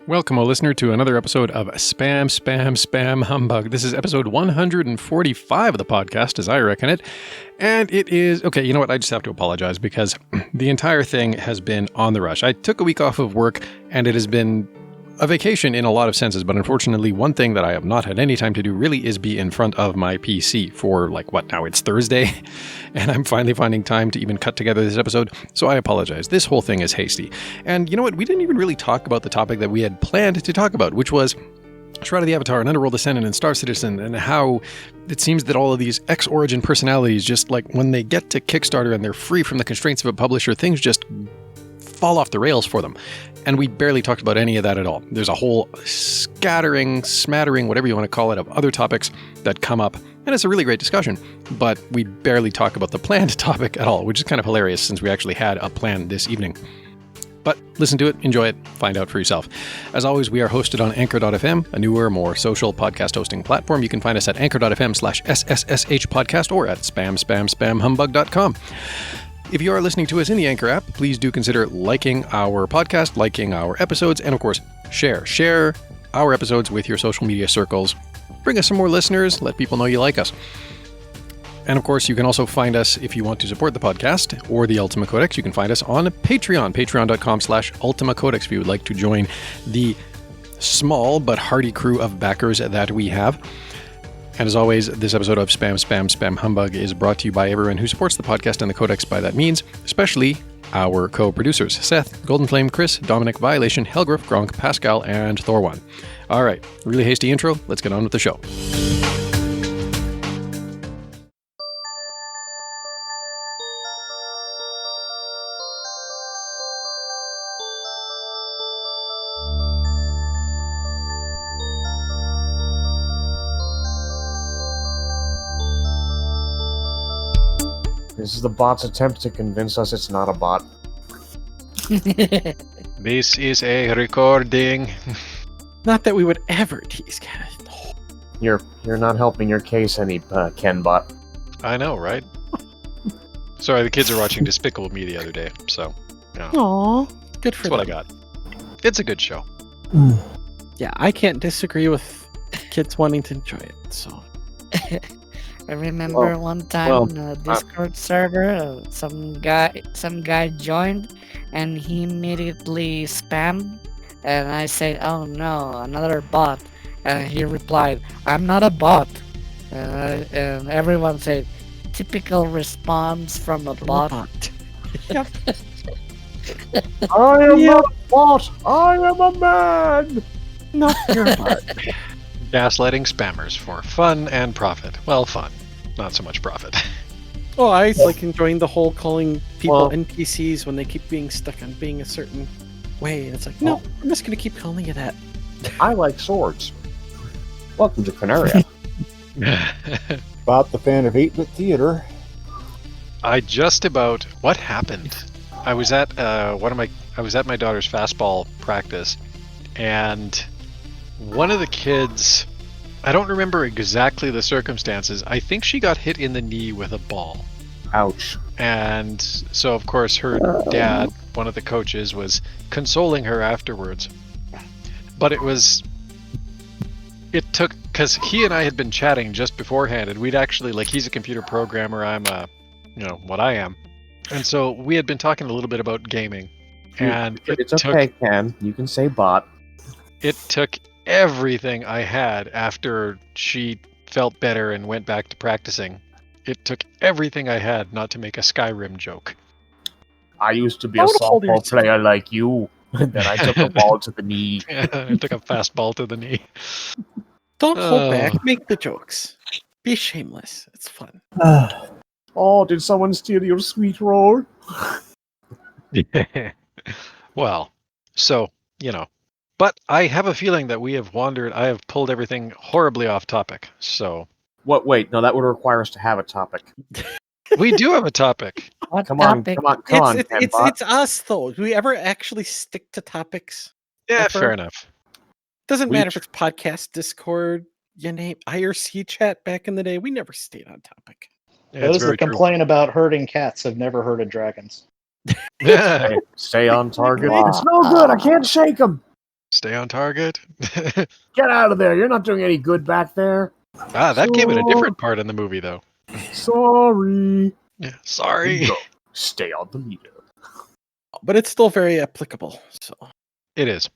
Welcome, O listener, to another episode of Spam, Spam, Spam Humbug. This is episode 145 of the podcast, as I reckon it. And it is... Okay, you know what? I just have to apologize because the entire thing has been on the rush. I took a week off of work, and it has been a vacation in a lot of senses. But unfortunately, one thing that I have not had any time to do really is be in front of my PC for, now it's Thursday. And I'm finally finding time to even cut together this episode, so I apologize. This whole thing is hasty. And you know what? We didn't even really talk about the topic that we had planned to talk about, which was Shroud of the Avatar and Underworld Ascendant and Star Citizen, and how it seems that all of these X-Origin personalities, just like when they get to Kickstarter and they're free from the constraints of a publisher, things just fall off the rails for them. And we barely talked about any of that at all. There's a whole smattering, whatever you want to call it, of other topics that come up. And it's a really great discussion, but we barely talk about the planned topic at all, which is kind of hilarious since we actually had a plan this evening. But listen to it, enjoy it, find out for yourself. As always, we are hosted on Anchor.fm, a newer, more social podcast hosting platform. You can find us at Anchor.fm/SSSH podcast or at spamspamspamhumbug.com. If you are listening to us in the Anchor app, please do consider liking our podcast, liking our episodes, and of course, share our episodes with your social media circles. Bring us some more listeners, let people know you like us. And of course, you can also find us if you want to support the podcast or the Ultima Codex. You can find us on Patreon, patreon.com/Ultima Codex if you would like to join the small but hearty crew of backers that we have. And as always, this episode of Spam, Spam, Spam Humbug is brought to you by everyone who supports the podcast and the Codex by that means, especially our co-producers, Seth, Golden Flame, Chris, Dominic, Violation, Helgriff, Gronk, Pascal, and Thor1. All right, really hasty intro. Let's get on with the show. This is the bot's attempt to convince us it's not a bot. This is a recording. Not that we would ever tease Kenneth. You're not helping your case any, Ken bot. I know, right? Sorry, the kids are watching Despicable Me the other day, so Aww, good for that's what I them. got. It's a good show. Yeah, I can't disagree with kids wanting to enjoy it. So I remember one time on a Discord server, some guy joined, and he immediately spammed, and I said, "Oh no, another bot," and he replied, "I'm not a bot," and everyone said, "Typical response from a bot." Yep. I am not a bot! I am a man! No, you're a bot. Gaslighting spammers for fun and profit. Well, fun. Not so much profit. Oh, I like enjoying the whole calling people Well- NPCs when they keep being stuck on being a certain way. And it's like, no, I'm just going to keep calling you that. I like swords. Welcome to Canaria. About the fan of 8-bit theater. What happened? I was at my daughter's fastball practice, and one of the kids, I don't remember exactly the circumstances. I think she got hit in the knee with a ball. Ouch. And so, of course, her dad, one of the coaches, was consoling her afterwards. But it took, because he and I had been chatting just beforehand, and we'd actually, he's a computer programmer, I'm what I am. And so we had been talking a little bit about gaming. And It's okay, Ken. You can say bot. It took everything I had after she felt better and went back to practicing. It took everything I had not to make a Skyrim joke. I used to be a softball player like you. Then I took a ball to the knee. I took a fastball to the knee. Don't hold back. Make the jokes. Be shameless. It's fun. Oh, did someone steal your sweet roll? Well, so, But I have a feeling that I have pulled everything horribly off topic, so... What? Wait, no, that would require us to have a topic. We do have a topic. What Come on, topic? Ken bot. It's us, though. Do we ever actually stick to topics? Yeah, Ever? fair enough. Doesn't matter if it's podcast, Discord, you name IRC chat back in the day. We never stayed on topic. Yeah, Those that complain about hurting cats have never heard of dragons. Yeah. Stay on target. It's no good. I can't shake them. Stay on target. Get out of there! You're not doing any good back there. That came in a different part in the movie, though. Sorry. Yeah, sorry. Go. Stay on the meter. But it's still very applicable. So It is.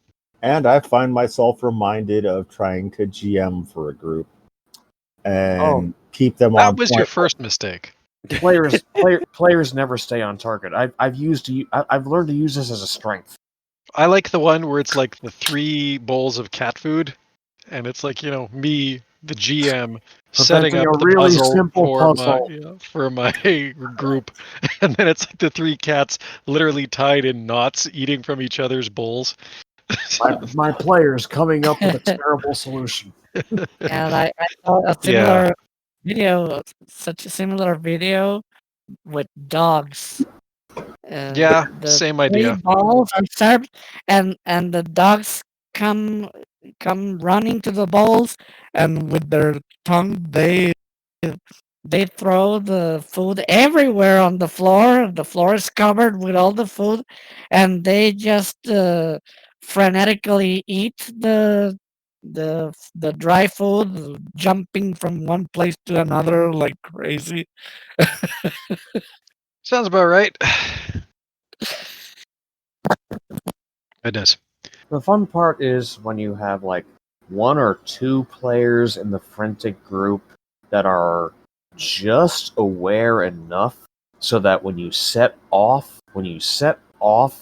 And I find myself reminded of trying to GM for a group and keep them on That was point. your first mistake. Players never stay on target. I've learned to use this as a strength. I like the one where it's like the 3 bowls of cat food, and it's like, me, the GM, setting Preventing up a the really puzzle simple for puzzle. for my group, and then it's like the 3 cats literally tied in knots, eating from each other's bowls. My players coming up with a terrible solution. And I saw a similar video, such a similar video with dogs. Yeah, The same 3 idea. balls are served, and the dogs come running to the bowls, and with their tongue they throw the food everywhere on the floor. The floor is covered with all the food, and they just frenetically eat the dry food, jumping from one place to another like crazy. Sounds about right. Goodness. The fun part is when you have like 1 or 2 players in the frantic group that are just aware enough so that when you set off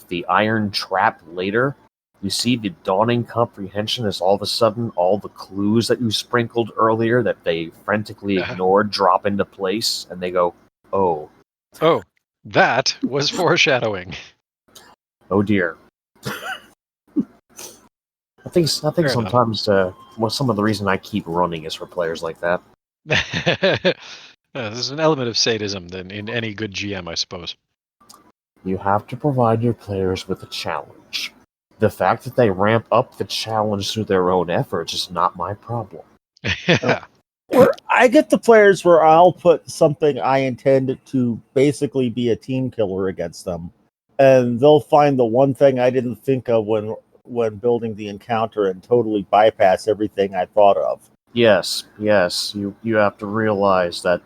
the iron trap later, you see the dawning comprehension as all of a sudden all the clues that you sprinkled earlier that they frantically ignored drop into place, and they go, "Oh, That was foreshadowing." oh dear." I think sometimes some of the reason I keep running is for players like that. There's an element of sadism than in any good GM, I suppose. You have to provide your players with a challenge. The fact that they ramp up the challenge through their own efforts is not my problem. Or I get the players where I'll put something I intend to basically be a team killer against them, and they'll find the one thing I didn't think of when building the encounter and totally bypass everything I thought of. Yes. You have to realize that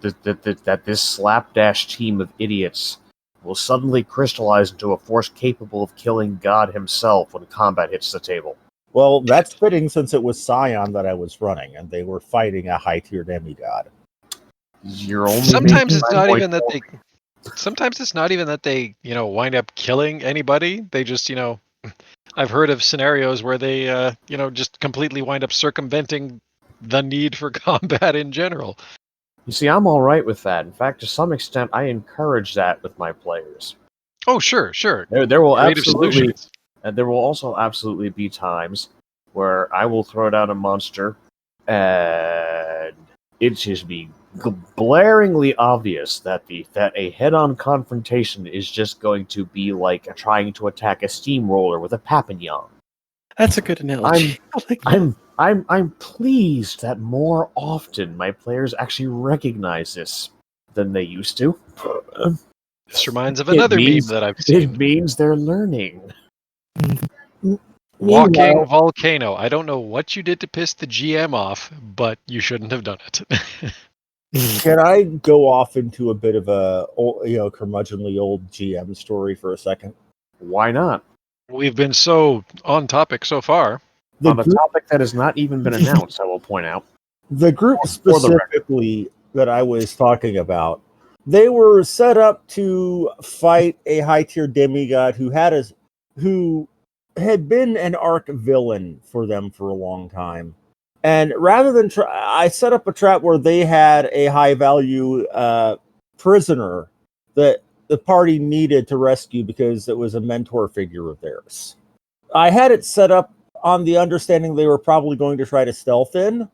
this slapdash team of idiots will suddenly crystallize into a force capable of killing God himself when combat hits the table. Well, that's fitting since it was Scion that I was running, and they were fighting a high-tier demigod. Sometimes it's not even that they. Sometimes it's not even that they, wind up killing anybody. They just, I've heard of scenarios where they, just completely wind up circumventing the need for combat in general. You see, I'm all right with that. In fact, to some extent, I encourage that with my players. Oh, sure. There will Creative absolutely, solutions. and there will also absolutely be times where I will throw down a monster, and it just be blaringly obvious that a head-on confrontation is just going to be like trying to attack a steamroller with a papillon. that's a good analogy. I'm pleased that more often my players actually recognize this than they used to. This reminds of another meme that I've seen. It means they're learning. Walking volcano. I don't know what you did to piss the GM off, but you shouldn't have done it. Can I go off into a bit of a curmudgeonly old GM story for a second? Why not? We've been so on topic so far. On a topic that has not even been announced, I will point out. The group specifically that I was talking about, they were set up to fight a high-tier demigod who had been an arch villain for them for a long time. And rather than I set up a trap where they had a high-value prisoner that the party needed to rescue because it was a mentor figure of theirs. I had it set up on the understanding they were probably going to try to stealth in.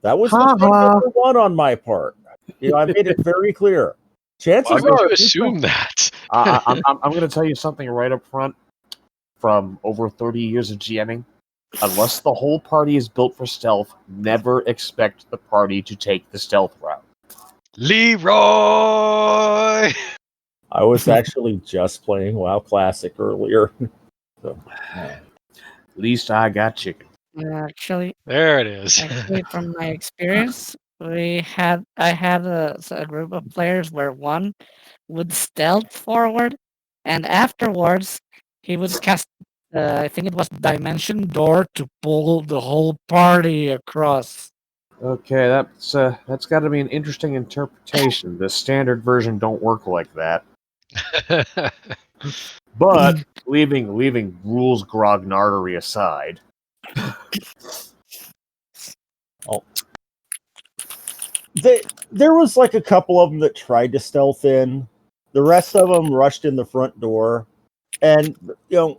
That was mistake number 1 on my part. I made it very clear. Chances Why would are you assume that? I'm going to tell you something right up front. From over 30 years of GMing, unless the whole party is built for stealth, never expect the party to take the stealth route. Leroy! I was actually just playing WoW Classic earlier. So, least I got chicken. Actually, There it is. from my experience, I had a group of players where one would stealth forward, and afterwards he would cast. I think it was Dimension Door to pull the whole party across. Okay, that's got to be an interesting interpretation. The standard version don't work like that. But leaving rules grognardery aside, there was like a couple of them that tried to stealth in. The rest of them rushed in the front door. And,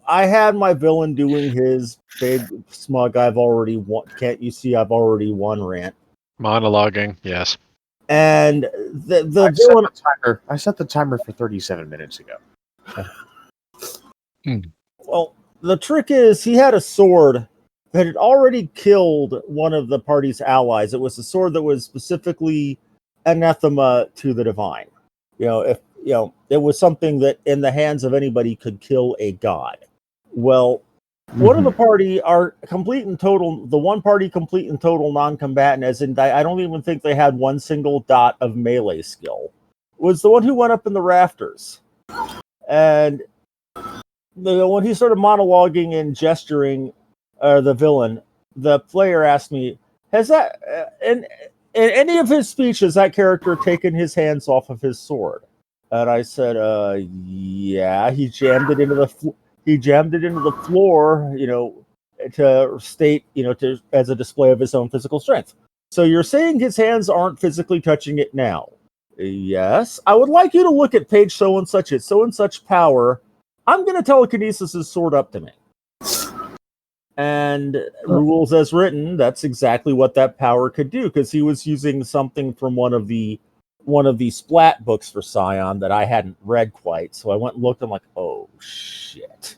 I had my villain doing his big smug, I've already won. Can't you see I've already won rant? Monologuing, yes. And the villain. I set the timer for 37 minutes ago. Well, the trick is he had a sword that had already killed one of the party's allies. It was a sword that was specifically anathema to the divine. If it was something that in the hands of anybody could kill a god. Well, one of the party are complete and total. The one party complete and total non-combatant, as in I don't even think they had one single dot of melee skill, was the one who went up in the rafters. And when he started monologuing and gesturing, the villain, the player asked me, "Has that in any of his speeches that character taken his hands off of his sword?" And I said, "Yeah, he jammed it into the floor, to state, as a display of his own physical strength." "So you're saying his hands aren't physically touching it now?" "Yes. I would like you to look at page so and such. It's so and such power. I'm going to telekinesis his sword up to me." And rules as written, that's exactly what that power could do, because he was using something from one of the splat books for Scion that I hadn't read quite. So I went and looked. I'm like, oh shit.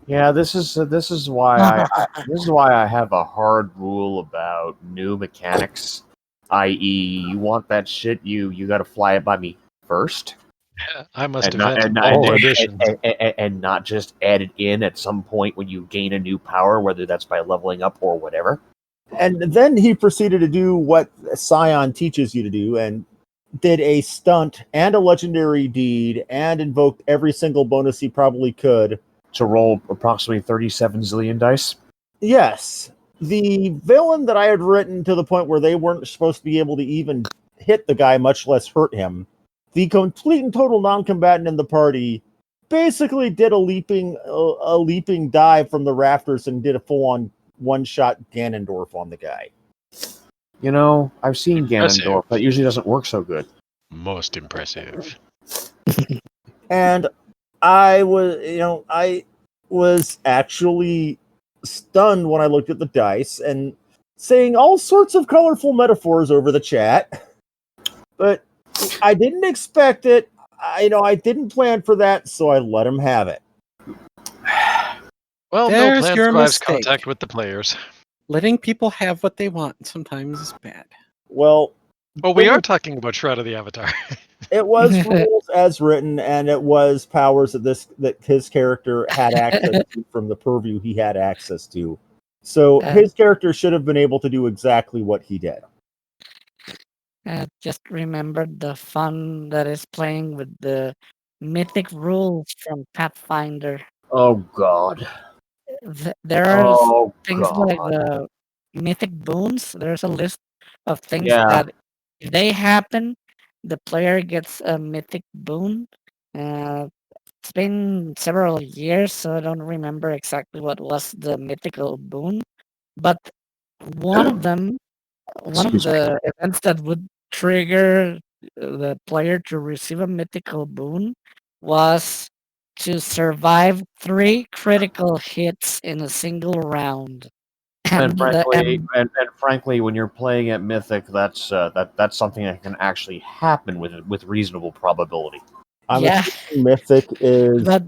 Yeah, this is why I have a hard rule about new mechanics. I.e., you want that shit, you got to fly it by me first. I must and have not, all editions. and not just add it in at some point when you gain a new power, whether that's by leveling up or whatever. And then he proceeded to do what Scion teaches you to do, and did a stunt and a legendary deed and invoked every single bonus he probably could to roll approximately 37 zillion dice. Yes. The villain that I had written to the point where they weren't supposed to be able to even hit the guy, much less hurt him, the complete and total non-combatant in the party basically did a leaping dive from the rafters and did a full-on one-shot Ganondorf on the guy. I've seen Ganondorf. That usually doesn't work so good. Most impressive. And I was actually stunned when I looked at the dice and saying all sorts of colorful metaphors over the chat. But I didn't expect it. I didn't plan for that, so I let him have it. Well, There's no plan your survives mistake. contact with the players. Letting people have what they want sometimes is bad. Well, we are talking about Shroud of the Avatar. It was rules as written, and it was powers that his character had access to from the purview he had access to. So his character should have been able to do exactly what he did. Just remembered the fun that is playing with the Mythic Rules from Pathfinder. Oh God. There are things like the Mythic Boons. There's a list of things that if they happen, the player gets a Mythic Boon. It's been several years, so I don't remember exactly what was the mythical boon. But one of the events that would trigger the player to receive a mythical boon was to survive 3 critical hits in a single round. And frankly, when you're playing at Mythic, that's something that can actually happen with reasonable probability. Mythic is, but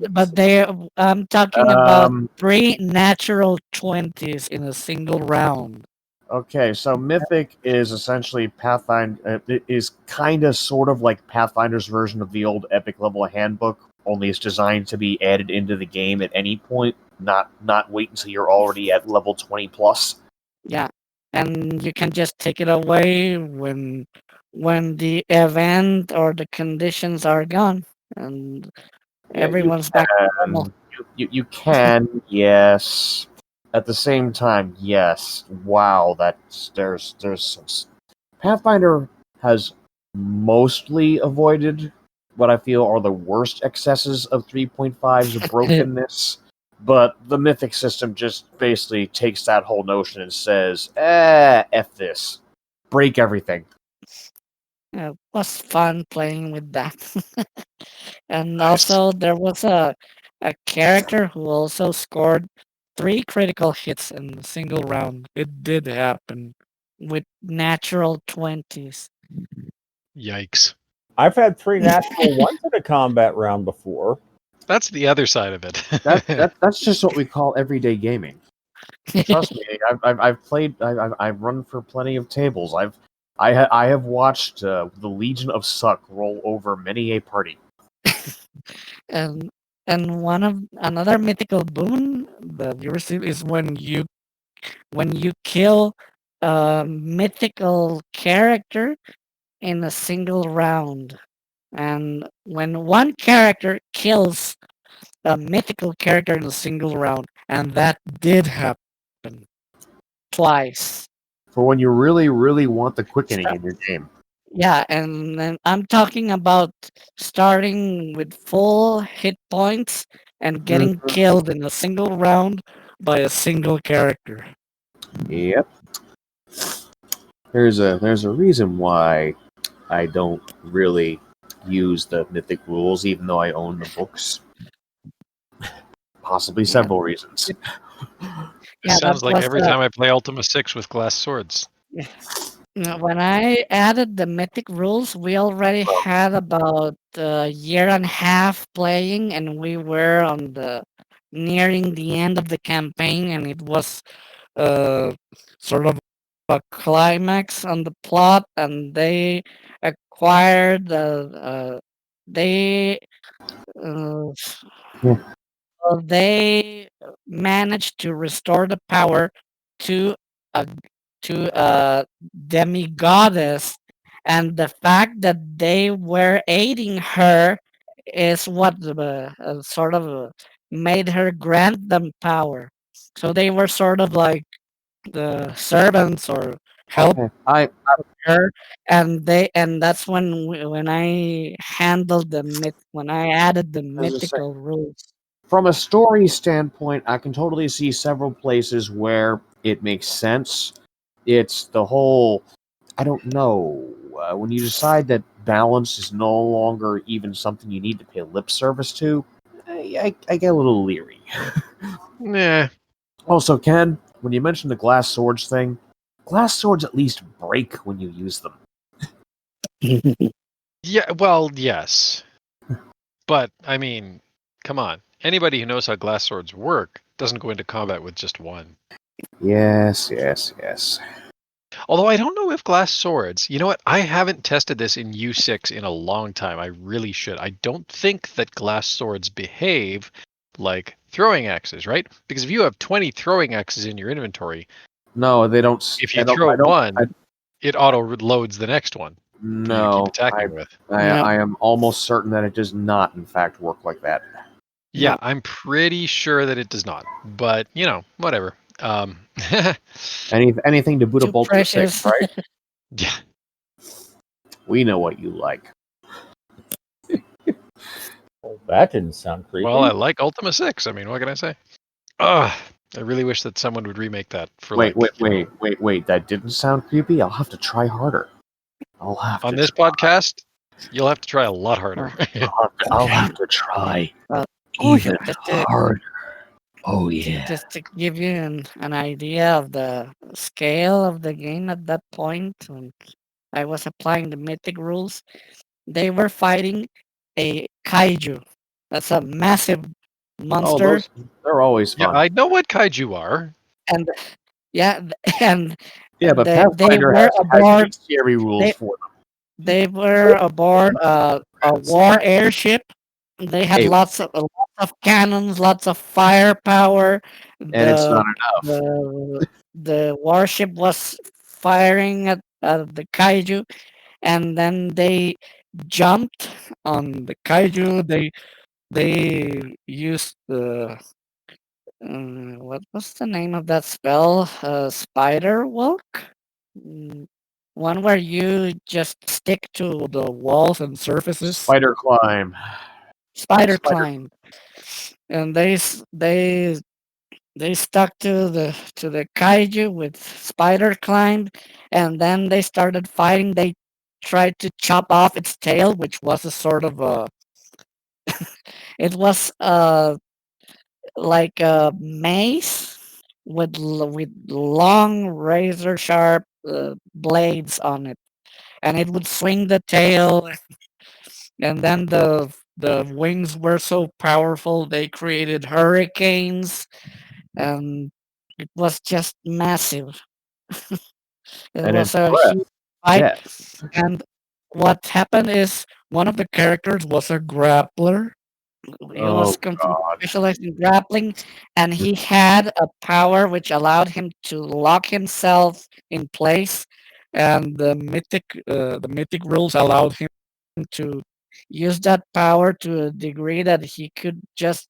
I'm talking about 3 natural 20s in a single round. Okay, so Mythic is essentially Pathfinder. It is kind of sort of like Pathfinder's version of the old Epic level handbook, only it's designed to be added into the game at any point not wait until you're already at level 20 plus. Yeah, and you can just take it away when the event or the conditions are gone, and Yeah, everyone's back to normal. you can, yes. At the same time, yes. Wow, there's some Pathfinder has mostly avoided what I feel are the worst excesses of 3.5's brokenness. But the Mythic system just basically takes that whole notion and says, F this. Break everything. It was fun playing with that. And also, there was a character who also scored 3 critical hits in a single round. It did happen with natural 20s. Yikes. I've had 3 natural ones in a combat round before. That's the other side of it. That's just what we call everyday gaming. Trust me, I've played. I've run for plenty of tables. I have watched the Legion of Suck roll over many a party. and another mythical boon that you receive is when you kill a mythical character in a single round. And when one character kills a mythical character in a single round, and that did happen twice. For when you really, really want the quickening in your game. Yeah, and then I'm talking about starting with full hit points and getting killed in a single round by a single character. Yep. There's a reason why I don't really use the Mythic Rules, even though I own the books. Possibly several reasons. Yeah, sounds like every time I play Ultima 6 with glass swords. When I added the Mythic Rules, we already had about a year and a half playing, and we were on the nearing the end of the campaign, and it was sort of a climax on the plot, and they acquired they they managed to restore the power to a demigoddess, and the fact that they were aiding her is what sort of made her grant them power. So they were sort of like the servants or help her, and that's when I handled when I added the mythical rules. From a story standpoint, I can totally see several places where it makes sense. It's the whole, I don't know, when you decide that balance is no longer even something you need to pay lip service to, I get a little leery. Nah. Also, Ken, when you mentioned the glass swords thing, glass swords at least break when you use them. Yeah, well, yes. But, I mean, come on. Anybody who knows how glass swords work doesn't go into combat with just one. Yes. Although I don't know if glass swords, you know what? I haven't tested this in U6 in a long time. I really should. I don't think that glass swords behave like throwing axes, right? Because if you have 20 throwing axes in your inventory, no, they don't. If you throw one, it auto loads the next one. No, keep attacking with. I am almost certain that it does not, in fact, work like that. Yeah, I'm pretty sure that it does not. But whatever. Anything to boot a bolt to 6, right? Yeah. We know what you like. Well, that didn't sound creepy. Well, I like Ultima 6. I mean, what can I say? I really wish that someone would remake that. Wait. That didn't sound creepy? I'll have to try harder. On this podcast, you'll have to try a lot harder. I'll have to try even harder. Oh, yeah. Just to give you an idea of the scale of the game at that point, when I was applying the Mythic Rules, they were fighting a kaiju. That's a massive monster. They're always fun. Yeah, I know what kaiju are. And but they were aboard scary rules for them. They were aboard a war airship. They had lots of of cannons, lots of firepower. And it's not enough. The warship was firing at the kaiju, and then they jumped on the kaiju. They used the what was the name of that spell? Spider walk. Mm, One where you just stick to the walls and surfaces. Spider climb. Spider Spider- climb, and they stuck to the kaiju with spider climb, and then they started fighting. They tried to chop off its tail, which was a sort of a it was like a mace with long razor sharp blades on it, and it would swing the tail, and then the wings were so powerful they created hurricanes, and it was just massive. It And was its a breath. huge fight, Death. and what happened is one of the characters was a grappler. He was Oh completely God. specialized in grappling, and he had a power which allowed him to lock himself in place. And the mythic rules allowed him to use that power to a degree that he could just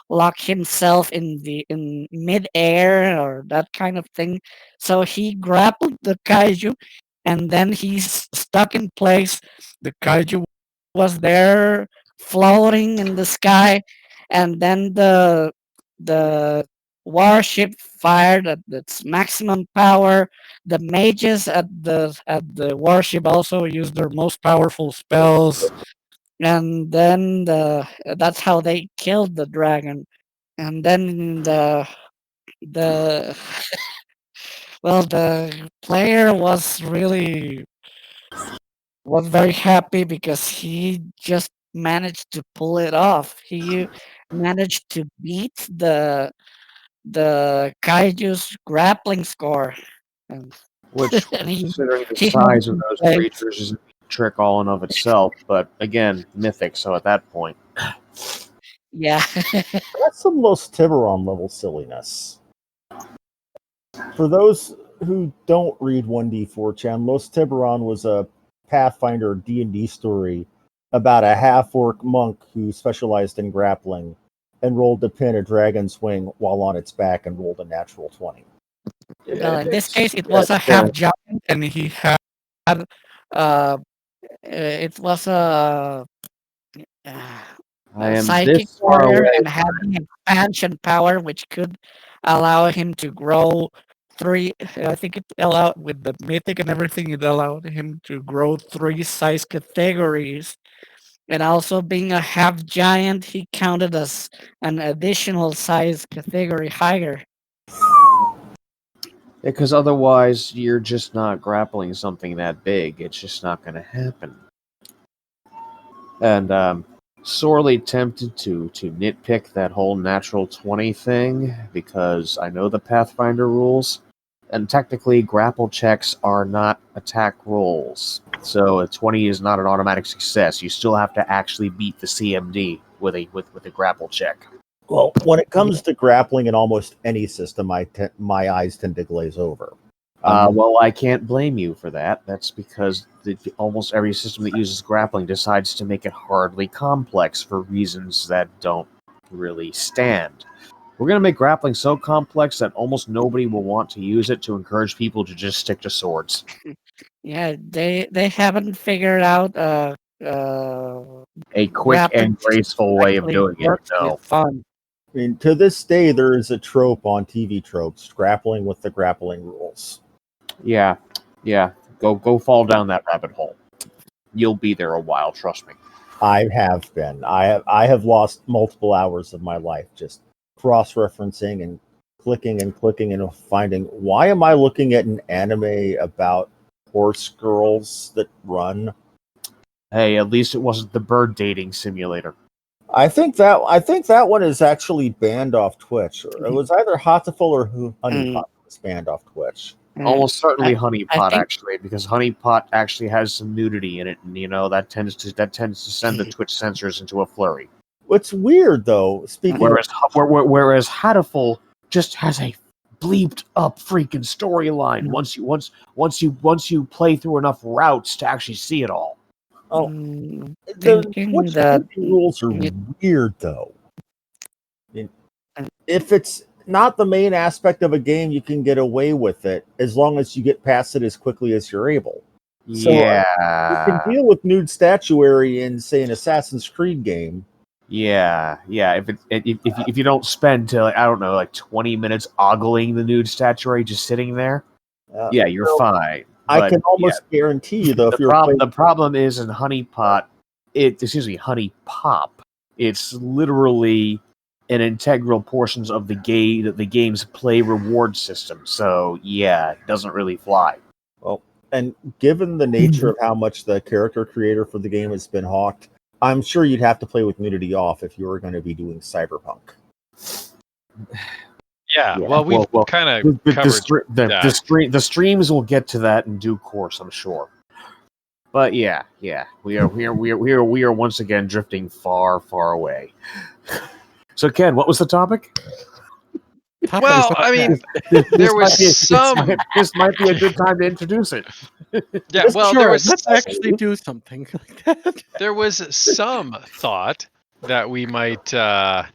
lock himself in midair or that kind of thing. So he grappled the kaiju, and then he's stuck in place. The kaiju was there floating in the sky, and then the warship fired at its maximum power. The mages at the warship also used their most powerful spells, and then that's how they killed the dragon. And then the well, the player was very happy because he just managed to pull it off. He managed to beat the kaiju's grappling score, and, Which, and considering the he held size it of in those place. creatures, is a trick all in of itself. But again, mythic. So at that point, Yeah. That's some Los Tiburon level silliness. For those who don't read 1D4chan, Los Tiburon was a Pathfinder D&D story about a half-orc monk who specialized in grappling and rolled to pin a dragon's wing while on its back and rolled a natural 20. Well, in this case, it was a half giant, and he had it was uh, I a am psychic this far warrior away. and had the expansion power, which could allow him to grow three. I think it allowed with the mythic and everything. It allowed him to grow 3 size categories, and also being a half giant, he counted as an additional size category higher. Because otherwise, you're just not grappling something that big. It's just not going to happen. And sorely tempted to nitpick that whole natural 20 thing because I know the Pathfinder rules, and technically grapple checks are not attack rolls. So a 20 is not an automatic success. You still have to actually beat the CMD with a grapple check. Well, when it comes to grappling in almost any system, my eyes tend to glaze over. Well, I can't blame you for that. That's because almost every system that uses grappling decides to make it hardly complex for reasons that don't really stand. We're going to make grappling so complex that almost nobody will want to use it to encourage people to just stick to swords. Yeah, they haven't figured out A quick grappling and graceful way of actually doing it. works No. with fun. I mean, to this day, there is a trope on TV tropes, grappling with the grappling rules. Yeah. Go fall down that rabbit hole. You'll be there a while, trust me. I have been. I have lost multiple hours of my life just cross-referencing and clicking and finding, why am I looking at an anime about horse girls that run? Hey, at least it wasn't the bird dating simulator. I think that one is actually banned off Twitch. It was either Hatoful or Honeypot was banned off Twitch. Almost certainly I Honeypot, think- actually, because Honeypot actually has some nudity in it, and that tends to send the Twitch censors into a flurry. what's weird though, speaking whereas Hatoful just has a bleeped up freaking storyline once you play through enough routes to actually see it all. the Thinking Twitch that rules are weird though. If it's not the main aspect of a game, you can get away with it as long as you get past it as quickly as you're able. So you can deal with nude statuary in, say, an Assassin's Creed game. Yeah. If you don't spend I don't know, like 20 minutes ogling the nude statuary just sitting there, you're fine. I can almost guarantee you though, the problem is in Honey Pop, it's literally an integral portions of the game's play reward system. So it doesn't really fly. Well, and given the nature of how much the character creator for the game has been hawked, I'm sure you'd have to play with nudity off if you were going to be doing Cyberpunk. Yeah, well, we've kind of covered that. The streams will get to that in due course, I'm sure. But we are once again drifting far, far away. So Ken, what was the topic? Well, I mean, there was some. This might be a good time to introduce it. Yeah, well, let's actually do something like that. There was some thought that we might talk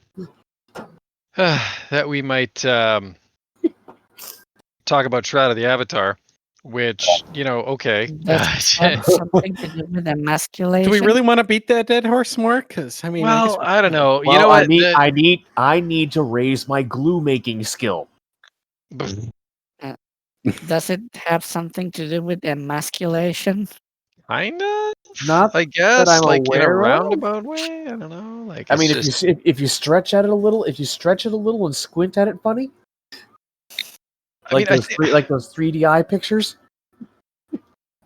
about Shroud of the Avatar, which okay. That's something to do with emasculation. Do we really want to beat that dead horse more? Because I mean, I don't know. Well, you know what? I need to raise my glue making skill. Does it have something to do with emasculation? Kinda. Not I guess, that I'm like in a aware of. roundabout way. I don't know. Like, I mean, if you stretch at it a little, and squint at it funny, like those 3D pictures.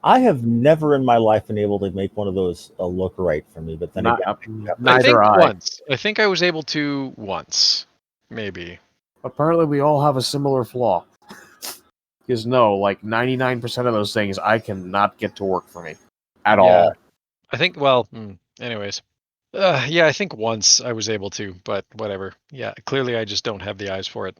I have never in my life been able to make one of those look right for me, but then once. I think I was able to once, maybe. Apparently, we all have a similar flaw. Because 99% of those things I cannot get to work for me at all. I think. Well, anyways, I think once I was able to, but whatever. Yeah, clearly I just don't have the eyes for it.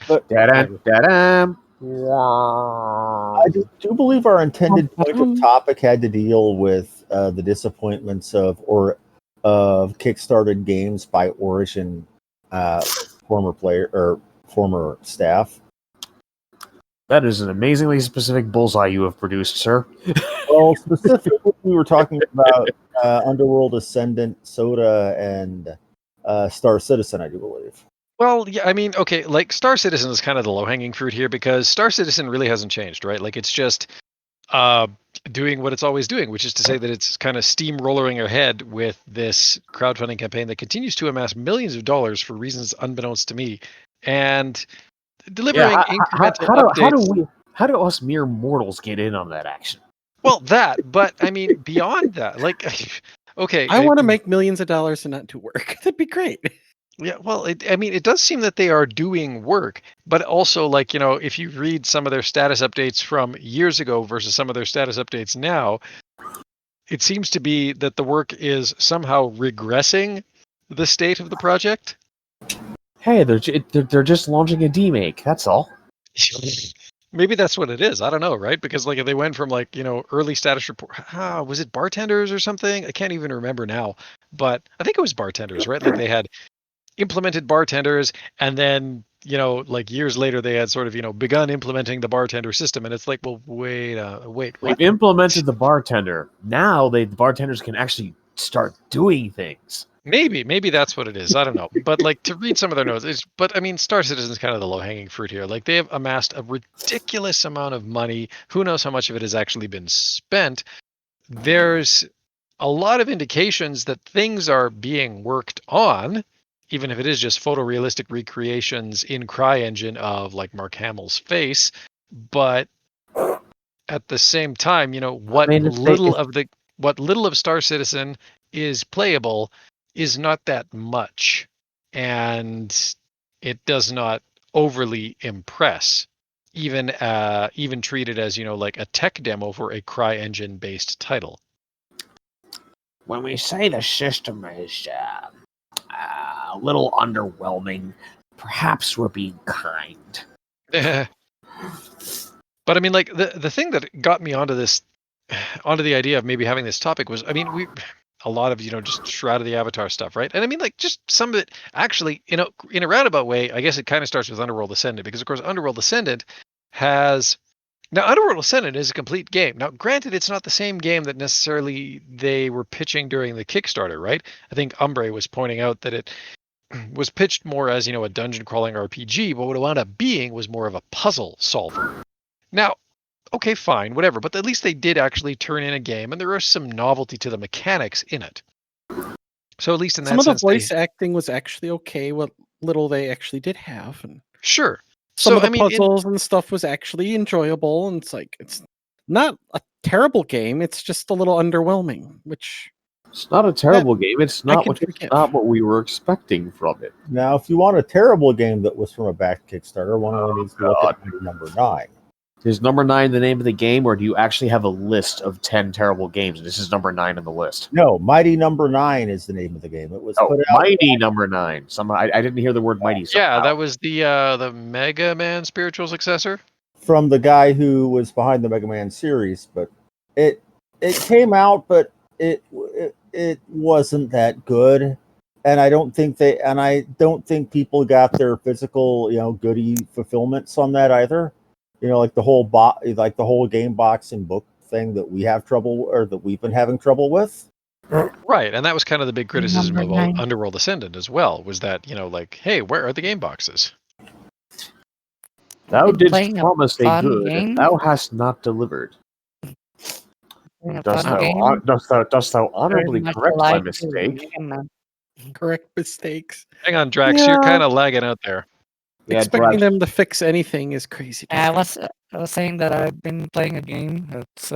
But da-dam. I do believe our intended point of topic had to deal with the disappointments of kickstarted games by Origin former staff. That is an amazingly specific bullseye you have produced, sir. Well, specifically, we were talking about Underworld Ascendant, Soda, and Star Citizen, I do believe. Well, yeah, I mean, okay, like Star Citizen is kind of the low-hanging fruit here because Star Citizen really hasn't changed, right? Like it's just doing what it's always doing, which is to say that it's kind of steamrolling ahead with this crowdfunding campaign that continues to amass millions of dollars for reasons unbeknownst to me, and delivering incremental updates. How do us mere mortals get in on that action? Well, but I mean, beyond that, like, okay, I want to make millions of dollars and not do work. That'd be great. Yeah, well, it does seem that they are doing work, but also, like, if you read some of their status updates from years ago versus some of their status updates now, it seems to be that the work is somehow regressing the state of the project. Hey, they're just launching a demake. That's all. Maybe that's what it is. I don't know, right? Because like they went from early status report. Was it bartenders or something? I can't even remember now. But I think it was bartenders, right? Like they had implemented bartenders, and then years later they had sort of begun implementing the bartender system, and it's like, well, wait, we've implemented the bartender. Now the bartenders can actually start doing things. Maybe that's what it is. I don't know. But like to read some of their notes, but I mean, Star Citizen is kind of the low-hanging fruit here. Like they have amassed a ridiculous amount of money. Who knows how much of it has actually been spent? There's a lot of indications that things are being worked on, even if it is just photorealistic recreations in CryEngine of like Mark Hamill's face. But at the same time, what little of Star Citizen is playable is not that much, and it does not overly impress, even treated as like a tech demo for a CryEngine based title. when we say the system is a little underwhelming, perhaps we're being kind. But I mean, like the thing that got me onto this, onto the idea of maybe having this topic was, I mean, we a lot of just Shroud of the Avatar stuff, right? And I mean, like just some of it actually, in a roundabout way, I guess it kind of starts with Underworld Ascendant because of course Underworld Ascendant has. Now, Underworld Ascendant is a complete game. Now, granted, it's not the same game that necessarily they were pitching during the Kickstarter, right? I think Umbre was pointing out that it was pitched more as, a dungeon crawling RPG, but what it wound up being was more of a puzzle solver. Now, okay, fine, whatever, but at least they did actually turn in a game, and there was some novelty to the mechanics in it. So at least in that sense, some of the voice acting was actually okay. What little they actually did have, and sure. some of the puzzles and stuff was actually enjoyable. And it's not a terrible game. It's just a little underwhelming. Which it's not a terrible game. It's not what we were expecting from it. Now, if you want a terrible game that was from a back Kickstarter, one only needs to look at number 9. Is number 9 the name of the game, or do you actually have a list of 10 terrible games? This is number 9 on the list. No, Mighty Number 9 is the name of the game. It was put out Mighty Number 9. I didn't hear the word mighty. Yeah, that was the Mega Man spiritual successor from the guy who was behind the Mega Man series. But it came out, but it wasn't that good, and I don't think people got their physical goodie fulfillments on that either. Like the whole game box and book thing that we have trouble, or that we've been having trouble with. Right, and that was kind of the big criticism of Underworld Ascendant as well, was that, like, hey, where are the game boxes? Thou didst promise a good, and thou hast not delivered. Dost thou honorably correct my mistake? Correct mistakes. Hang on, Drax, you're kind of lagging out there. Yeah, expecting them to fix anything is crazy. I was saying that I've been playing a game. It's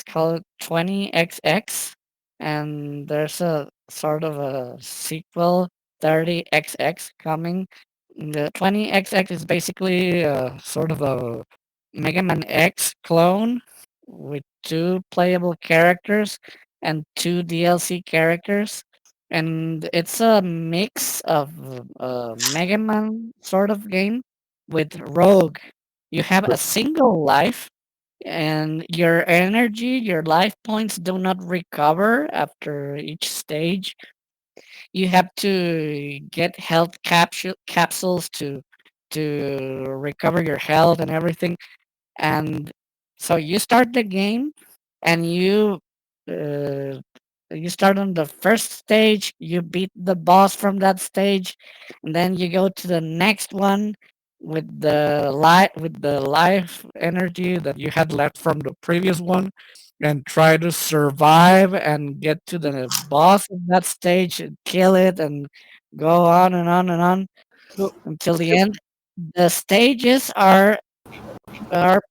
called 20XX, and there's a sort of a sequel, 30XX, coming. The 20XX is basically sort of a Mega Man X clone with 2 playable characters and 2 DLC characters. And it's a mix of Mega Man sort of game with Rogue. You have a single life, and your energy, your life points do not recover after each stage. You have to get health capsules to recover your health and everything. And so you start the game, and you start on the first stage. You beat the boss from that stage, and then you go to the next one with the life energy that you had left from the previous one, and try to survive and get to the boss of that stage and kill it, and go on and on and on until the end. The stages are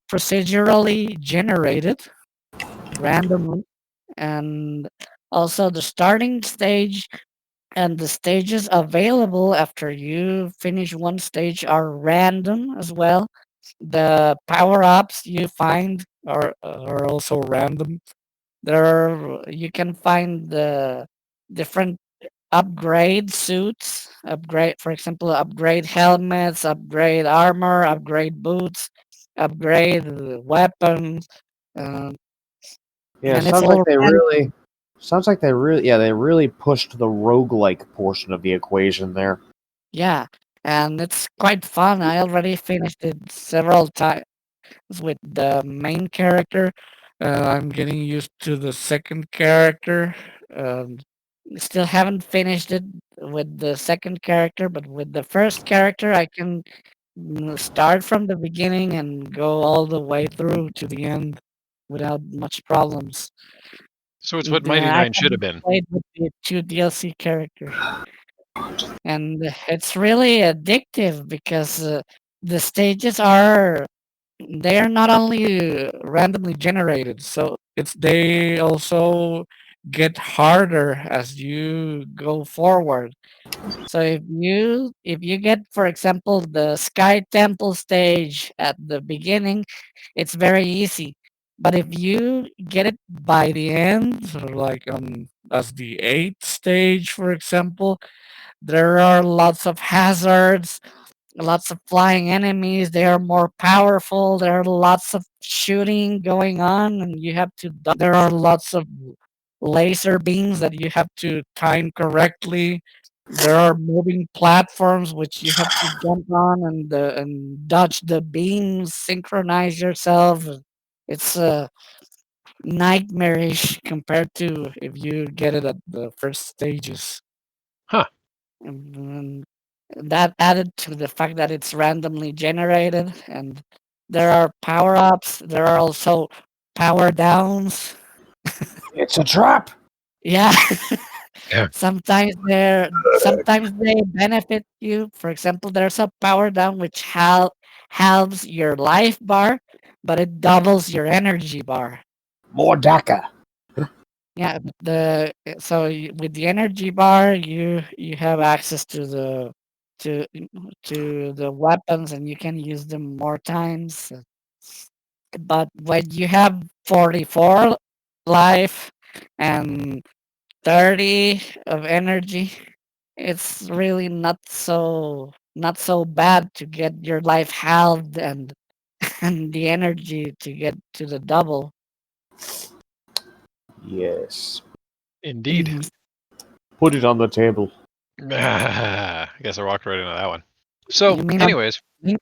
procedurally generated randomly, and also the starting stage and the stages available after you finish one stage are random as well. The power-ups you find are also random. You can find the different upgrade suits, for example, upgrade helmets, upgrade armor, upgrade boots, upgrade weapons. Yeah, and sounds like they really pushed the roguelike portion of the equation there. Yeah, and it's quite fun. I already finished it several times with the main character. I'm getting used to the second character. Still haven't finished it with the second character, but with the first character, I can start from the beginning and go all the way through to the end without much problems. So it's what Mighty 9 should have been. Played with the 2 DLC characters. And it's really addictive because the stages they are not only randomly generated, so they also get harder as you go forward. So if you get, for example, the Sky Temple stage at the beginning, it's very easy. But if you get it by the end, sort of like as the 8th stage, for example, there are lots of hazards, lots of flying enemies. They are more powerful. There are lots of shooting going on, and you have to. There are lots of laser beams that you have to time correctly. There are moving platforms which you have to jump on and dodge the beams, synchronize yourself. It's nightmarish compared to if you get it at the first stages. Huh. And that added to the fact that it's randomly generated, and there are power ups. There are also power downs. It's a trap. Yeah. Yeah. Sometimes they benefit you. For example, there's a power down which halves your life bar, but it doubles your energy bar. More DACA. Yeah, with the energy bar, you have access to to the weapons, and you can use them more times. But when you have 44 life and 30 of energy, it's really not so bad to get your life halved and and the energy to get to the double. Yes. Indeed. Mhm. Put it on the table. I guess I walked right into that one. So, You mean anyways, you-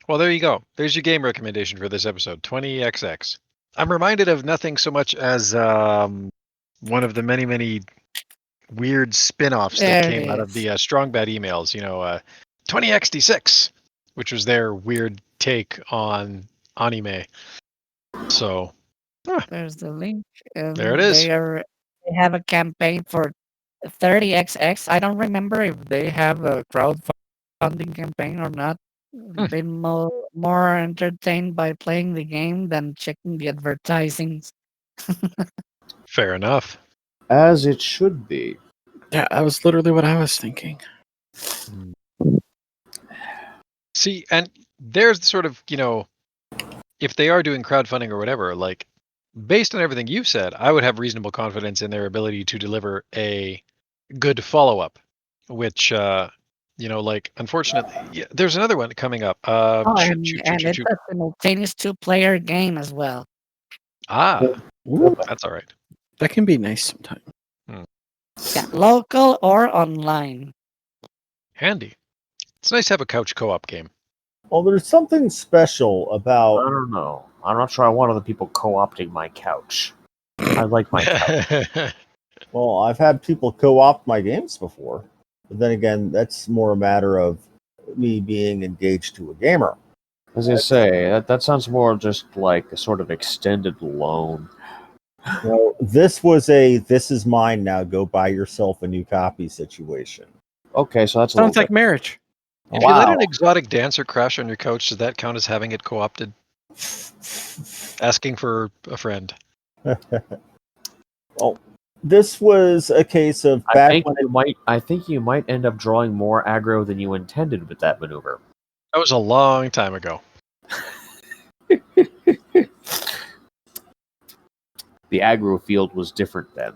well, there you go. There's your game recommendation for this episode, 20XX. I'm reminded of nothing so much as one of the many, many weird spin-offs that There it came out of is. the Strong Bad emails, 20XD6, which was their weird take on anime. So, There's the link. there it is. They have a campaign for 30XX. I don't remember if they have a crowdfunding campaign or not. Been more entertained by playing the game than checking the advertising. Fair enough. As it should be. Yeah, that was literally what I was thinking. See, and there's the sort of, if they are doing crowdfunding or whatever, like, based on everything you've said, I would have reasonable confidence in their ability to deliver a good follow-up, which, like, unfortunately, yeah, there's another one coming up. Oh, Shoot, and shoot, shoot, shoot, it's shoot. a simultaneous 2-player game as well. Ah, Ooh, that's all right. that can be nice sometimes. Yeah, local or online. Handy. It's nice to have a couch co-op game. Well, there's something special I about don't know. I'm not sure I want other people co-opting my couch. I like my couch. Well, I've had people co-opt my games before, but then again, that's more a matter of me being engaged to a gamer. As I say, that sounds more just like a sort of extended loan. This was a "this is mine now, go buy yourself a new copy" situation. Okay, so that's a Sounds little like marriage. If you let Wow. an exotic dancer crash on your couch, does that count as having it co-opted? Asking for a friend. Well, this was a case of back when I think you might end up drawing more aggro than you intended with that maneuver. That was a long time ago. The aggro field was different then.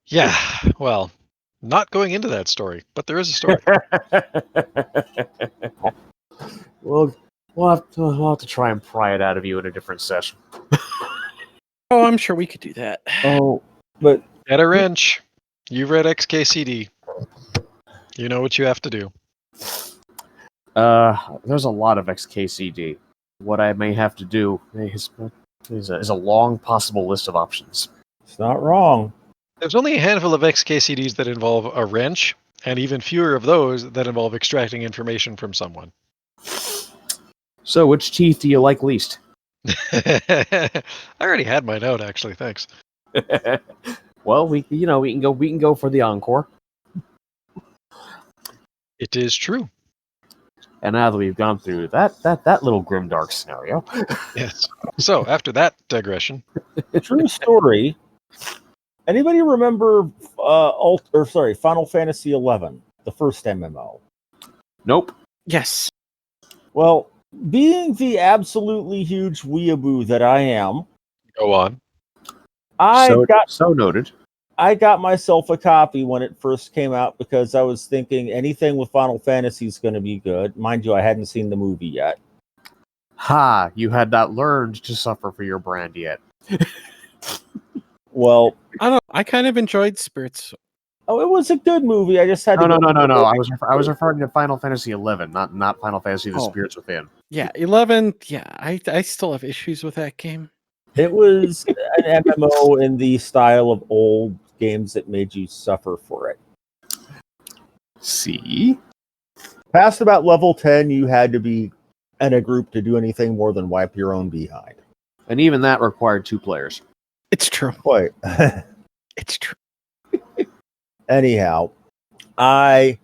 Yeah, well, not going into that story, but there is a story. We'll have to try and pry it out of you in a different session. Oh, I'm sure we could do that. Oh, but Get a wrench. You've read XKCD. You know what you have to do. There's a lot of XKCD. What I may have to do is a long possible list of options. it's not wrong. There's only a handful of XKCDs that involve a wrench, and even fewer of those that involve extracting information from someone. So, which teeth do you like least? I already had mine out, actually. Thanks. Well, we can go for the encore. It is true. And now that we've gone through that little grimdark scenario, Yes. So after that digression, True story. Anybody remember Final Fantasy XI, the first MMO? nope. Yes. Well, being the absolutely huge weeaboo that I am, Go on. So noted. I got myself a copy when it first came out because I was thinking anything with Final Fantasy is going to be good. Mind you, I hadn't seen the movie yet. Ha! You had not learned to suffer for your brand yet. Well, I don't know. I kind of enjoyed Spirits. oh, it was a good movie. I just had No. to I was referring to Final Fantasy 11, not Final Fantasy: The Oh. Spirits Within. Yeah, 11. Yeah, I still have issues with that game. It was an MMO in the style of old games that made you suffer for it. See? Past about level 10, you had to be in a group to do anything more than wipe your own behind. And even that required 2 players. It's true. Quite. It's true. Anyhow, my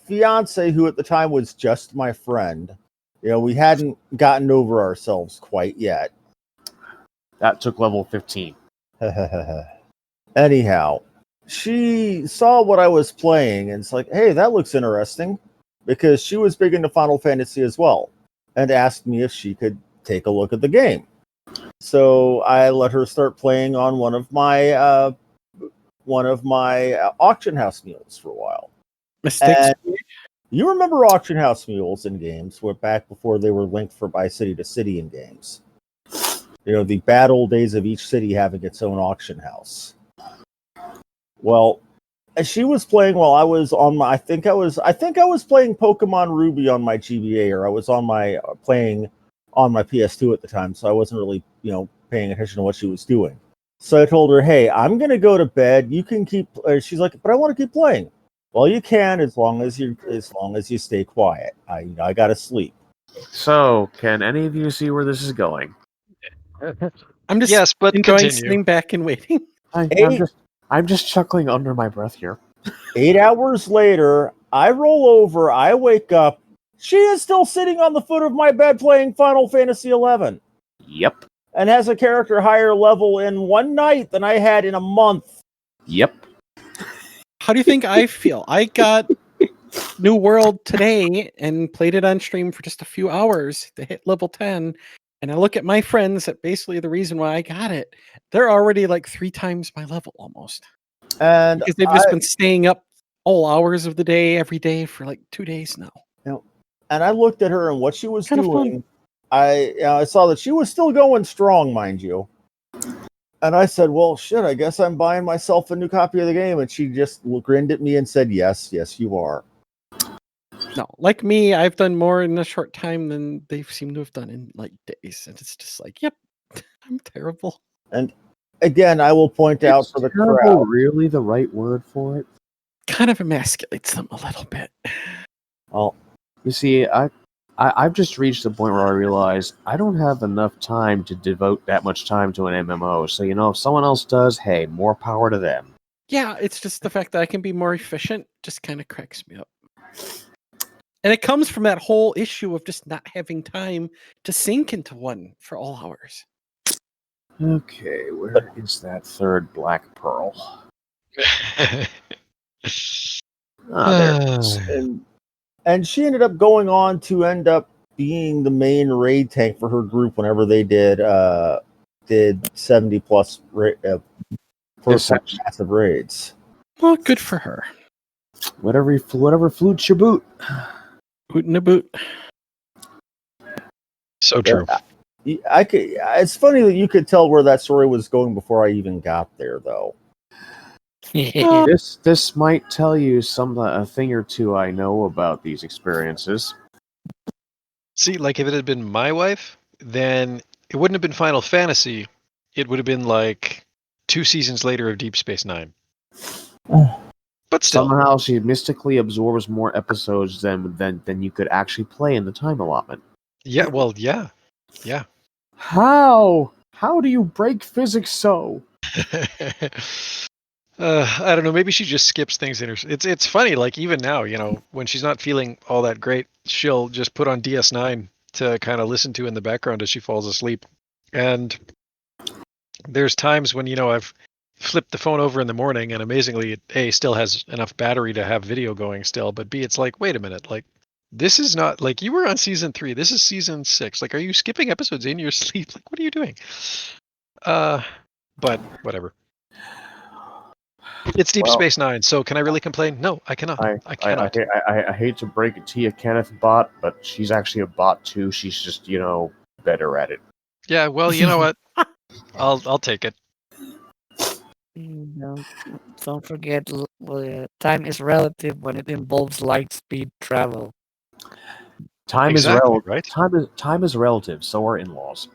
fiance, who at the time was just my friend, we hadn't gotten over ourselves quite yet. That took level 15. Anyhow, she saw what I was playing and it's like, hey, that looks interesting, because she was big into Final Fantasy as well, and asked me if she could take a look at the game. So I let her start playing on one of my auction house mules for a while. Mistakes. And you remember auction house mules in games were back before they were linked by city to city in games. The bad old days of each city having its own auction house. Well, as she was playing while I was on my, I think I was playing Pokemon Ruby on my GBA, or I was on my playing on my PS2 at the time, so I wasn't really, paying attention to what she was doing. So I told her, "Hey, I'm gonna go to bed. You can keep." She's like, "But I want to keep playing." Well, you can as long as you stay quiet. I gotta sleep. So, can any of you see where this is going? I'm just Yes, but enjoying continue. sitting back and waiting. I'm just chuckling under my breath here. 8 hours later, I roll over, I wake up. She is still sitting on the foot of my bed playing Final Fantasy XI. Yep. And has a character higher level in one night than I had in a month. Yep. How do you think I feel? I got New World today and played it on stream for just a few hours to hit level 10. And I look at my friends that basically the reason why I got it, they're already like 3 times my level almost. And Because they've just been staying up all hours of the day, every day for like 2 days now. And I looked at her and what she was Kind of doing. fun. I saw that she was still going strong, mind you. And I said, well, shit, I guess I'm buying myself a new copy of the game. And she just grinned at me and said, yes, you are. No, like me, I've done more in a short time than they seem to have done in like days. And it's just like, yep, I'm terrible. And again, I will point out for the crowd. Really the right word for it? Kind of emasculates them a little bit. Well, you see, I've just reached the point where I realize I don't have enough time to devote that much time to an MMO. So, if someone else does, hey, more power to them. Yeah, it's just the fact that I can be more efficient just kind of cracks me up. And it comes from that whole issue of just not having time to sink into one for all hours. Okay, where is that third black pearl? There it is. And she ended up going on to end up being the main raid tank for her group whenever they did 70 plus massive raids. Well, good for her. Whatever floats your boot. Boot in a boot. So true. It's funny that you could tell where that story was going before I even got there, though. This might tell you a thing or two I know about these experiences. See, like if it had been my wife, then it wouldn't have been Final Fantasy. It would have been like 2 seasons later of Deep Space Nine. But still, somehow she mystically absorbs more episodes than you could actually play in the time allotment. Yeah. Well, yeah. How do you break physics so? I don't know. Maybe she just skips things in her. It's funny. Like even now, when she's not feeling all that great, she'll just put on DS9 to kind of listen to in the background as she falls asleep. And there's times when I've flipped the phone over in the morning, and amazingly, it A, still has enough battery to have video going still, but B, it's like, wait a minute, like This is not like you were on season 3. This is season 6. Like, are you skipping episodes in your sleep? Like, what are you doing? But whatever. It's Deep Well, Space Nine. So can I really complain? No, I cannot. I cannot. I hate to break it to you, Kenneth Bot, but she's actually a bot too. She's just better at it. Yeah. Well, you know what? I'll take it. Don't forget, time is relative when it involves light speed travel. Time Exactly, is relative. right? Time is relative. So are in-laws.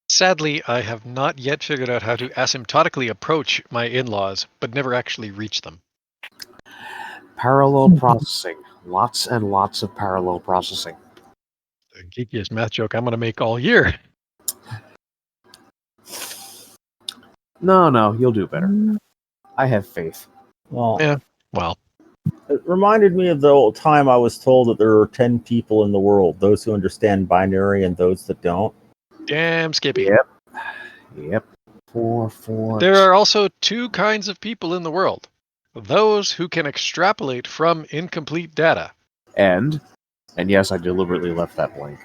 Sadly, I have not yet figured out how to asymptotically approach my in-laws, but never actually reach them. Parallel processing. Lots and lots of parallel processing. The geekiest math joke I'm going to make all year. No, you'll do better. I have faith. Well, Yeah. Well, it reminded me of the old time I was told that there are 10 people in the world, those who understand binary and those that don't. damn Skippy. Yep. 4. There are also 2 kinds of people in the world. Those who can extrapolate from incomplete data. And yes, I deliberately left that blank.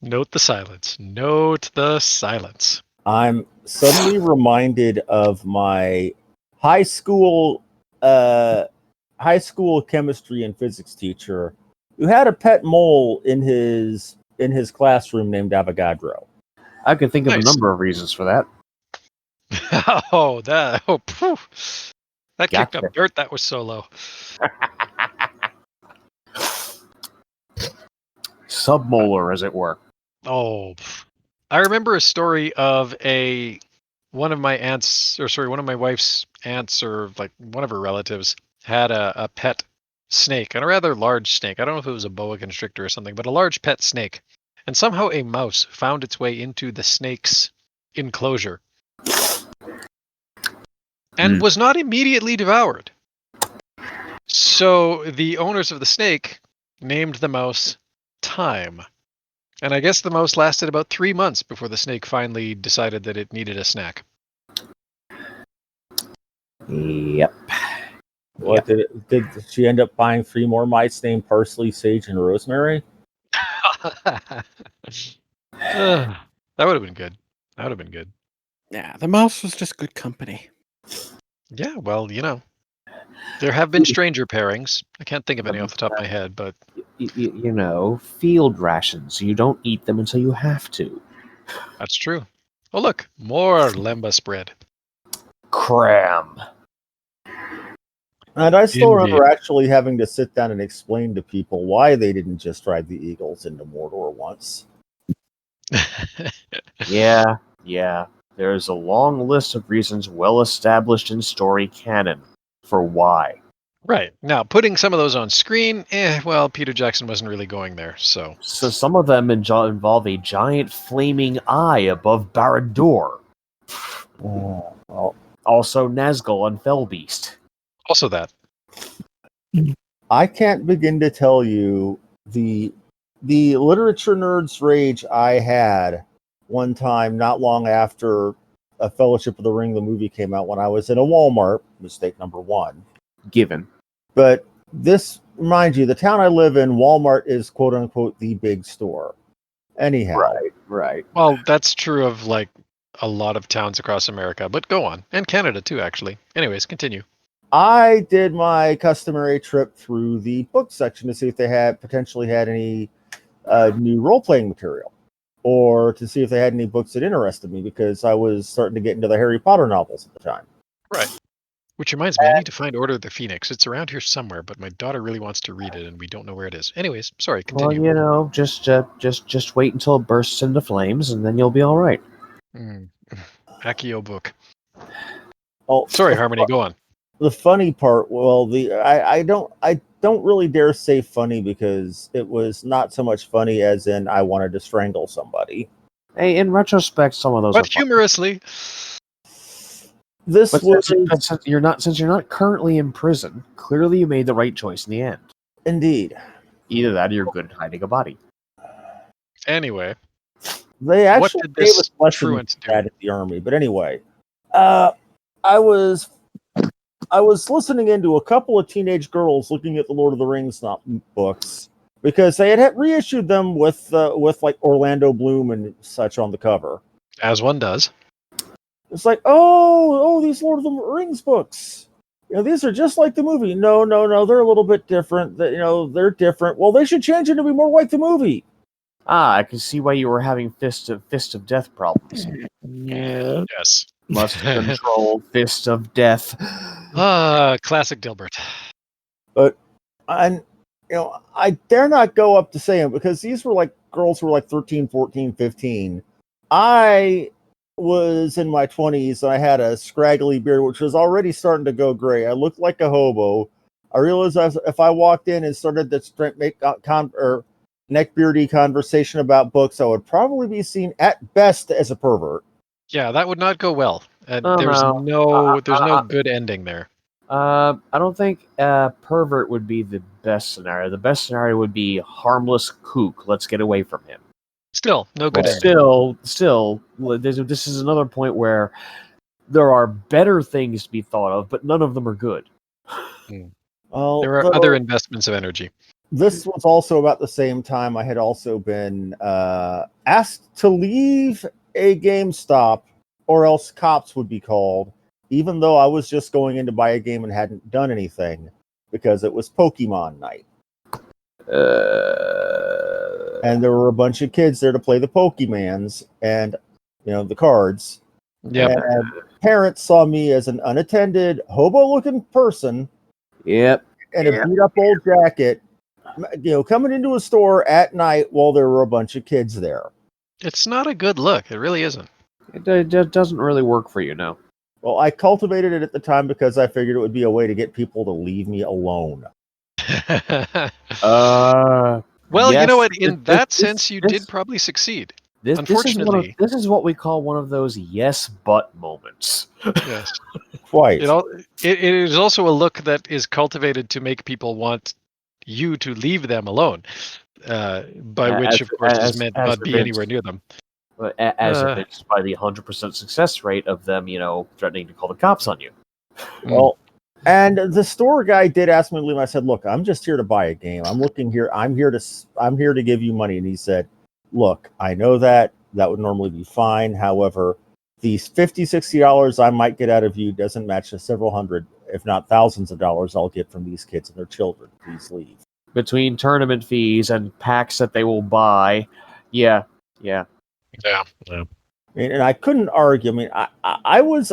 Note the silence. Note the silence. I'm suddenly reminded of my high school chemistry and physics teacher who had a pet mole in his classroom named Avogadro. I can think of a Nice. number of reasons for that. Phew. That kicked Gotcha. up dirt. That was so low. Submolar, as it were. Oh, I remember a story of one of my wife's aunts, or like one of her relatives had a pet snake, and a rather large snake. I don't know if it was a boa constrictor or something, but a large pet snake. And somehow a mouse found its way into the snake's enclosure and was not immediately devoured. So the owners of the snake named the mouse Time. And I guess the mouse lasted about 3 months before the snake finally decided that it needed a snack. Yep. What did she end up buying 3 more mice named Parsley, Sage, and Rosemary? That would have been good. That would have been good. Yeah, the mouse was just good company. Yeah, well, there have been stranger pairings. I can't think of any off the top of my head, but field rations. You don't eat them until you have to. that's true. Oh, look, more Lemba spread. Cram. And I still Indeed. remember actually having to sit down and explain to people why they didn't just ride the Eagles into Mordor once. Yeah. There's a long list of reasons well established in story canon for why. Right. Now, putting some of those on screen, well, Peter Jackson wasn't really going there, so. So some of them involve a giant flaming eye above Barad-dûr. Well, Also Nazgul and Fellbeast. Also that. I can't begin to tell you the literature nerd's rage I had one time not long after A Fellowship of the Ring, the movie, came out, when I was in a Walmart. Mistake number 1. Given. But this, mind you, the town I live in, Walmart is quote unquote the big store. Anyhow. Right. Well, that's true of like a lot of towns across America, but go on. And Canada too, actually. Anyways, continue. I did my customary trip through the book section to see if they had potentially had any new role-playing material, or to see if they had any books that interested me, because I was starting to get into the Harry Potter novels at the time. Right. Which reminds me, I need to find Order of the Phoenix. It's around here somewhere, but my daughter really wants to read it, and we don't know where it is. Anyways, sorry, continue. Well, just wait until it bursts into flames, and then you'll be all right. Accio book. Oh, Sorry, Harmony, go on. The funny part, well, I don't really dare say funny, because it was not so much funny as in I wanted to strangle somebody. Hey, in retrospect, some of those But are fun. humorously. This But was since you're not currently in prison, clearly you made the right choice in the end. indeed. Either that or you're good at hiding a body. Anyway. They What actually did gave this us lessons truant do? at the army. But anyway, I was listening into a couple of teenage girls looking at the Lord of the Rings books because they had reissued them with like Orlando Bloom and such on the cover. As one does. It's like, oh, these Lord of the Rings books. These are just like the movie. No, they're a little bit different. They're different. Well, they should change it to be more like the movie. I can see why you were having Fist of Death problems. Yeah. Yes. Must control Fist of Death. Classic Dilbert. But I dare not go up to say them because these were like girls who were like 13, 14, 15. I was in my 20s and I had a scraggly beard, which was already starting to go gray. I looked like a hobo. I realized if I walked in and started to make neckbeardy conversation about books, I would probably be seen at best as a pervert. Yeah, that would not go well. And Oh, there's no. no good ending there. I don't think pervert would be the best scenario. The best scenario would be harmless kook. Let's get away from him. Still, no good ending. Still, this is another point where there are better things to be thought of, but none of them are good. Well, There are other investments of energy. This was also about the same time I had also been asked to leave a GameStop, or else cops would be called, even though I was just going in to buy a game and hadn't done anything, because it was Pokemon night. And there were a bunch of kids there to play the Pokemans and, the cards. Yep. And parents saw me as an unattended, hobo-looking person. Yep. And a beat-up old jacket, coming into a store at night while there were a bunch of kids there. It's not a good look. It really isn't. It doesn't really work for you, no. Well, I cultivated it at the time because I figured it would be a way to get people to leave me alone. Well, yes, you know what? In that this- sense, you this- did probably succeed. Unfortunately, this is what we call one of those yes but moments. Yes. Quite. It is also a look that is cultivated to make people want you to leave them alone. By which, of course, is meant not be anywhere near them. As evidenced by the 100% success rate of them, threatening to call the cops on you. Well, and the store guy did ask me to leave. I said, "Look, I'm just here to buy a game. I'm here to give you money." And he said, "Look, I know that would normally be fine. However, these $50-$60 I might get out of you doesn't match the several hundred, if not thousands of dollars I'll get from these kids and their children. Please leave." Between tournament fees and packs that they will buy, yeah. And I couldn't argue. I mean, I was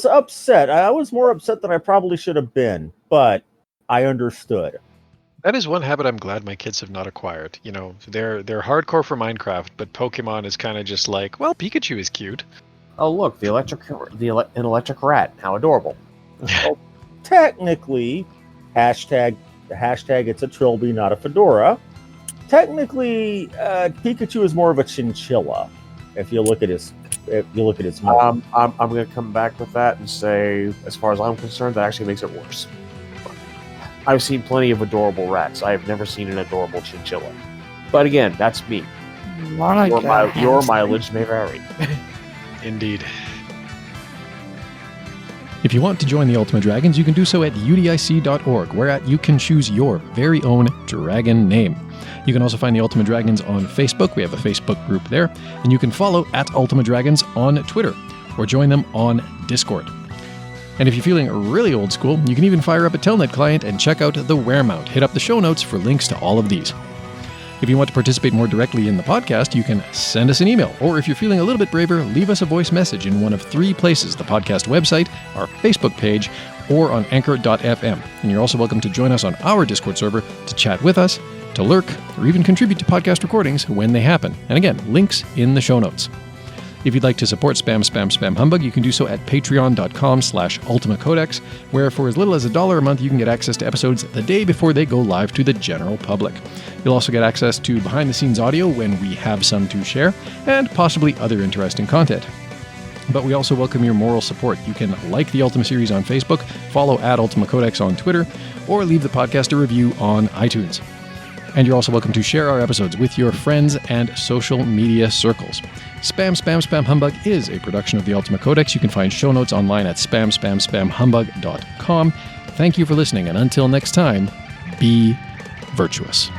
upset. I was more upset than I probably should have been, but I understood. That is one habit I'm glad my kids have not acquired. They're hardcore for Minecraft, but Pokemon is kind of just like, well, Pikachu is cute. Oh, look, an electric rat. How adorable. Well, technically, hashtag it's a trilby, not a fedora. Technically, Pikachu is more of a chinchilla. If you look at his mouth. I'm going to come back with that and say, as far as I'm concerned, that actually makes it worse. I've seen plenty of adorable rats. I have never seen an adorable chinchilla. But again, that's me. More like Your mileage may vary. Indeed. If you want to join the Ultima Dragons, you can do so at udic.org, where you can choose your very own dragon name. You can also find the Ultima Dragons on Facebook. We have a Facebook group there. And you can follow at Ultima Dragons on Twitter, or join them on Discord. And if you're feeling really old school, you can even fire up a Telnet client and check out the Weremount. Hit up the show notes for links to all of these. If you want to participate more directly in the podcast, you can send us an email, or if you're feeling a little bit braver, leave us a voice message in one of 3 places: the podcast website, our Facebook page, or on anchor.fm. And you're also welcome to join us on our Discord server to chat with us, to lurk, or even contribute to podcast recordings when they happen. And again, links in the show notes. If you'd like to support Spam Humbug, you can do so at patreon.com/ultimacodex, where for as little as $1 a month, you can get access to episodes the day before they go live to the general public. You'll also get access to behind-the-scenes audio when we have some to share, and possibly other interesting content. But we also welcome your moral support. You can like the Ultima series on Facebook, follow at Ultima Codex on Twitter, or leave the podcast a review on iTunes. And you're also welcome to share our episodes with your friends and social media circles. Spam, Spam, Spam Humbug is a production of the Ultima Codex. You can find show notes online at spamspamspamhumbug.com. Thank you for listening, and until next time, be virtuous.